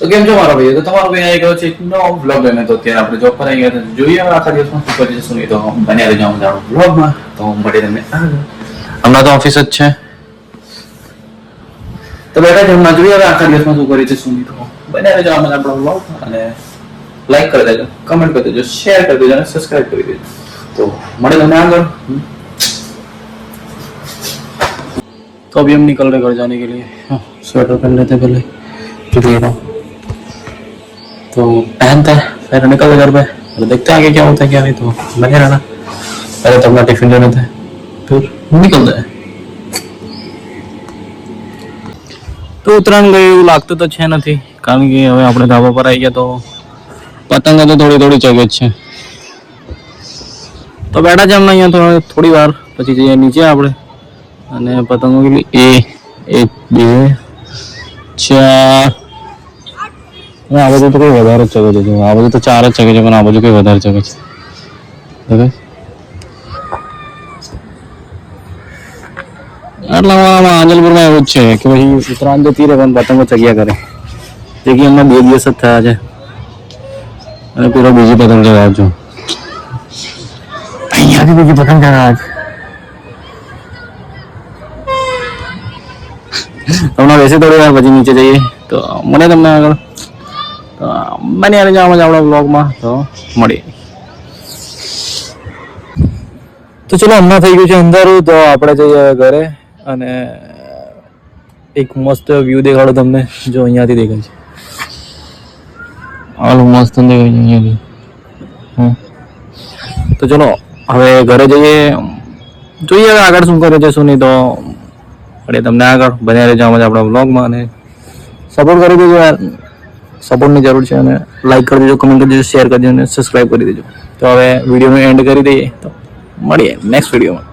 તો કેમ છો મારા ભાઈઓ? તો તમારો ભાઈ આવી ગયો છે એક નવો બ્લોગ લઈને. તો અત્યારે આપણે જોબ પર આવી ગયા તો જોઈએ હવે આખા દિવસમાં શું કરીએ શું નહીં. તો બન્યા રહેજો અમારા બ્લોગમાં. તો મળીએ તમને હમણાં તો ઓફિસ જ છે, તો બેઠા છે હમણાં જોઈએ હવે આખા દિવસમાં શું કરીએ શું નહીં. તો બન્યા રહેજો અમારા આપણા બ્લોગ અને લાઈક કરી દેજો, કમેન્ટ કરી દેજો, શેર કરી દેજો અને સબસ્ક્રાઇબ કરી દેજો. तो मरे तो आगे। तो अभी हम निकल रहे घर जाने के लिए। स्वेटर पहन लेते पहले, तो पहनते हैं फिर निकल रहे घर पे। तो देखते हैं आगे क्या होता है क्या नहीं। तो लगे रहना, पहले तो अपना टिफिन ले लेते हैं फिर निकलते हैं। तो उतराण गए એવું લાગતું તો છે નથી, કારણ કે હવે આપણે ધાબા પર આવી ગયા. તો પતંગ તો થોડી થોડી ચગે છે. તો બેઠા છે હમણાં અહીંયા થોડી વાર પછી જઈએ નીચે આપણે. અને પતંગો કેટલી એ 1 2 4 આ બધું તો કોઈ વધારે જ ચગે છે. આ બધું તો 4 જ ચગે છે, પણ આ બધું કોઈ વધારે ચગે છે. ઓકે, આટલામાં આંજલપુરમાં એવું જ છે કે પછી ઉત્તરાયણ જતી રહે પણ પતંગો ચગ્યા કરે. જે કે હમણાં 2 દિવસ જ થયા છે અને પેલો બીજી પતંગ ચગાવજો. અહીંયાથી બીજી પતંગ ચગાવે છે. હમણાં બેસી થોડી વાર પછી નીચે જઈએ તો મળે તમને આગળ. તો બની રહેજો આપણા બ્લોગમાં. તો મળીએ. તો ચલો, હમણાં થઈ ગયું છે અંધારું. તો આપણે જઈએ ઘરે અને એક મસ્ત વ્યૂ દેખાડો તમને. જો અહીંયાથી દેખાય છે, હાલ મસ્ત દેખાય છે અહીંયાથી. તો ચલો હવે ઘરે જઈએ, જોઈએ હવે આગળ શું કરે છે શું નહીં. તો મળીએ તમને આગળ. બન્યા રહેજો આપણા બ્લોગમાં અને સપોર્ટ કરી દેજો યાર. સપોર્ટની જરૂર છે અને લાઈક કરી દેજો, કમેન્ટ કરી દેજો, શેર કરી દેજો અને સબસ્ક્રાઈબ કરી દેજો. તો હવે વિડીયોનો એન્ડ કરી દઈએ. તો મળીએ નેક્સ્ટ વિડીયોમાં.